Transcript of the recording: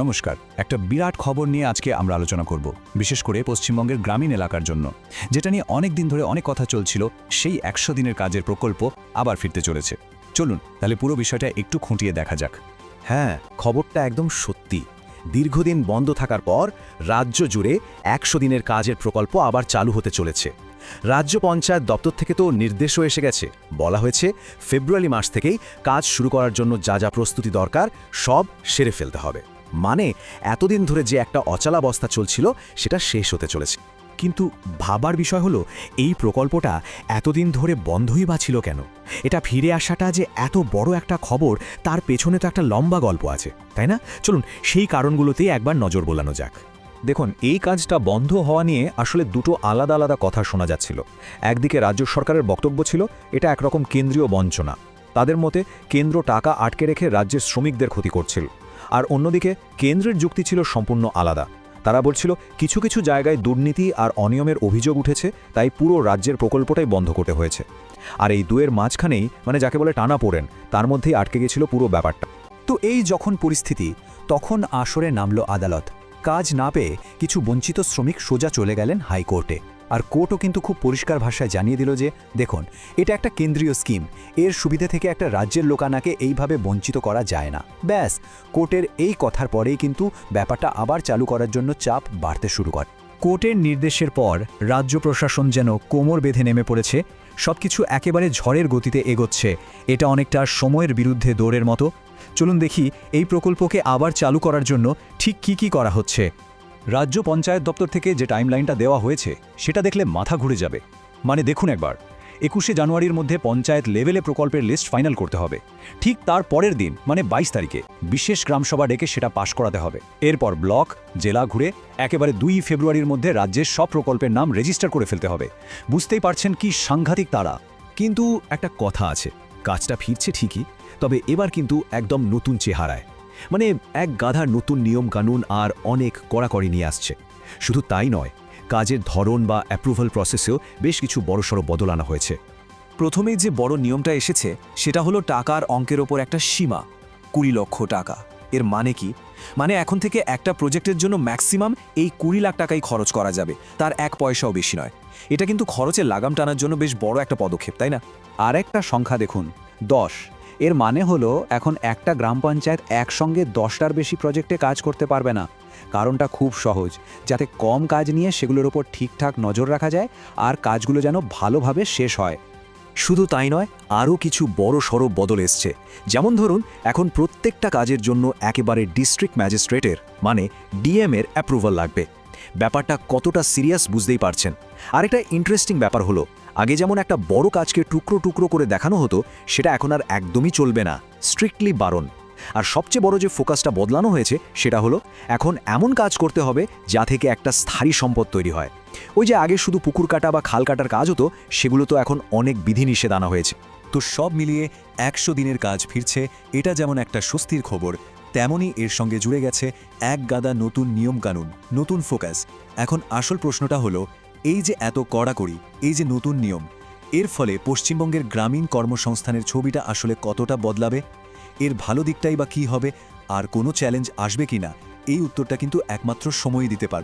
নমস্কার। একটা বিরাট খবর নিয়ে আজকে আমরা আলোচনা করব, বিশেষ করে পশ্চিমবঙ্গের গ্রামীণ এলাকার জন্য, যেটা নিয়ে অনেক দিন ধরে অনেক কথা চলছিল। সেই ১০০ দিনের কাজের প্রকল্প আবার ফিরতে চলেছে। চলুন তাহলে পুরো বিষয়টা একটু খুঁটিয়ে দেখা যাক। হ্যাঁ, খবরটা একদম সত্যি। দীর্ঘদিন বন্ধ থাকার পর রাজ্য জুড়ে ১০০ দিনের কাজের প্রকল্প আবার চালু হতে চলেছে। রাজ্য পঞ্চায়েত দপ্তর থেকে তো নির্দেশও এসে গেছে। বলা হয়েছে ফেব্রুয়ারি মাস থেকেই কাজ শুরু করার জন্য যা যা প্রস্তুতি দরকার সব সেরে ফেলতে হবে। মানে এতদিন ধরে যে একটা অচলাবস্থা চলছিল সেটা শেষ হতে চলেছে। কিন্তু ভাবার বিষয় হলো, এই প্রকল্পটা এতদিন ধরে বন্ধই বা ছিল কেন? এটা ফিরে আসাটা যে এত বড় একটা খবর, তার পেছনে তো একটা লম্বা গল্প আছে, তাই না? চলুন সেই কারণগুলোতেই একবার নজর বোলানো যাক। দেখুন, এই কাজটা বন্ধ হওয়া নিয়ে আসলে দুটো আলাদা আলাদা কথা শোনা যাচ্ছিল। একদিকে রাজ্য সরকারের বক্তব্য ছিল এটা একরকম কেন্দ্রীয় বঞ্চনা, তাদের মতে কেন্দ্র টাকা আটকে রেখে রাজ্যের শ্রমিকদের ক্ষতি করছিল। আর অন্যদিকে কেন্দ্রের যুক্তি ছিল সম্পূর্ণ আলাদা। তারা বলছিল কিছু কিছু জায়গায় দুর্নীতি আর অনিয়মের অভিযোগ উঠেছে, তাই পুরো রাজ্যের প্রকল্পটাই বন্ধ করতে হয়েছে। আর এই দুয়ের মাঝখানেই, মানে যাকে বলে টানাপোড়েন, তার মধ্যেই আটকে গেছিল পুরো ব্যাপারটা। তো এই যখন পরিস্থিতি, তখন আসরে নামল আদালত। কাজ না পেয়ে কিছু বঞ্চিত শ্রমিক সোজা চলে গেলেন হাইকোর্টে। আর কোর্টও কিন্তু খুব পরিষ্কার ভাষায় জানিয়ে দিল যে দেখুন, এটা একটা কেন্দ্রীয় স্কিম, এর সুবিধা থেকে একটা রাজ্যের লোকানাকে এইভাবে বঞ্চিত করা যায় না। ব্যাস, কোর্টের এই কথার পরেই কিন্তু ব্যাপারটা আবার চালু করার জন্য চাপ বাড়তে শুরু করে। কোর্টের নির্দেশের পর রাজ্য প্রশাসন যেন কোমর বেঁধে নেমে পড়েছে। সবকিছু একেবারে ঝড়ের গতিতে এগোচ্ছে। এটা অনেকটা সময়ের বিরুদ্ধে দৌড়ের মতো। চলুন দেখি এই প্রকল্পকে আবার চালু করার জন্য ঠিক কি করা হচ্ছে। রাজ্য পঞ্চায়েত দপ্তর থেকে যে টাইমলাইনটা দেওয়া হয়েছে সেটা দেখলে মাথা ঘুরে যাবে। মানে দেখুন একবার, ২১শে জানুয়ারির মধ্যে পঞ্চায়েত লেভেলে প্রকল্পের লিস্ট ফাইনাল করতে হবে। ঠিক তার পরের দিন, মানে ২২ তারিখে বিশেষ গ্রামসভা ডেকে সেটা পাশ করাতে হবে। এরপর ব্লক, জেলা ঘুরে একেবারে ২ ফেব্রুয়ারির মধ্যে রাজ্যের সব প্রকল্পের নাম রেজিস্টার করে ফেলতে হবে। বুঝতেই পারছেন কি সাংঘাতিক তাড়া। কিন্তু একটা কথা আছে, কাজটা ফিরছে ঠিকই, তবে এবার কিন্তু একদম নতুন চেহারায়। মানে এক গাধার নতুন নিয়মকানুন আর অনেক কড়াকড়ি নিয়ে আসছে। শুধু তাই নয়, কাজের ধরন বা অ্যাপ্রুভাল প্রসেসেও বেশ কিছু বড়সড় বদল আনা হয়েছে। প্রথমেই যে বড় নিয়মটা এসেছে সেটা হলো টাকার অঙ্কের ওপর একটা সীমা, ২০ লক্ষ টাকা। এর মানে কি? মানে এখন থেকে একটা প্রজেক্টের জন্য ম্যাক্সিমাম এই ২০ লাখ টাকাই খরচ করা যাবে, তার ১ পয়সাও বেশি নয়। এটা কিন্তু খরচের লাগাম টানার জন্য বেশ বড় একটা পদক্ষেপ, তাই না? আর একটা সংখ্যা দেখুন, ১০। এর মানে হলো এখন একটা গ্রাম পঞ্চায়েত একসঙ্গে ১০টার বেশি প্রজেক্টে কাজ করতে পারবে না। কারণটা খুব সহজ, যাতে কম কাজ নিয়ে সেগুলোর ওপর ঠিকঠাক নজর রাখা যায় আর কাজগুলো যেন ভালোভাবে শেষ হয়। শুধু তাই নয়, আরও কিছু বড়সড় বদল এসছে। যেমন ধরুন, এখন প্রত্যেকটা কাজের জন্য একেবারে ডিস্ট্রিক্ট ম্যাজিস্ট্রেটের, মানে ডিএম-এর অ্যাপ্রুভাল লাগবে। ব্যাপারটা কতটা সিরিয়াস বুঝতেই পারছেন। আর একটা ইন্টারেস্টিং ব্যাপার হলো, আগে যেমন একটা বড় কাজকে টুকরো টুকরো করে দেখানো হতো, সেটা এখন আর একদমই চলবে না, স্ট্রিক্টলি বারণ। আর সবচেয়ে বড় যে ফোকাসটা বদলানো হয়েছে সেটা হলো এখন এমন কাজ করতে হবে যা থেকে একটা স্থায়ী সম্পদ তৈরি হয়। ওই যে আগে শুধু পুকুর কাটা বা খাল কাটার কাজ হতো, সেগুলো তো এখন অনেক বিধিনিষেধ আনা হয়েছে। তো সব মিলিয়ে ১০০ দিনের কাজ ফিরছে, এটা যেমন একটা স্বস্তির খবর, তেমনই এর সঙ্গে জুড়ে গেছে এক গাদা নতুন নিয়মকানুন, নতুন ফোকাস। এখন আসল প্রশ্নটা হলো, এই যে এত কড়াকড়ি, এই যে নতুন নিয়ম, এর ফলে পশ্চিমবঙ্গের গ্রামীণ কর্মসংস্থানের ছবিটা আসলে কতটা বদলাবে? এর ভালো দিকটাই বা কী হবে? আর কোনো চ্যালেঞ্জ আসবে কিনা, এই উত্তরটা কিন্তু একমাত্র সময়ই দিতে পারবে।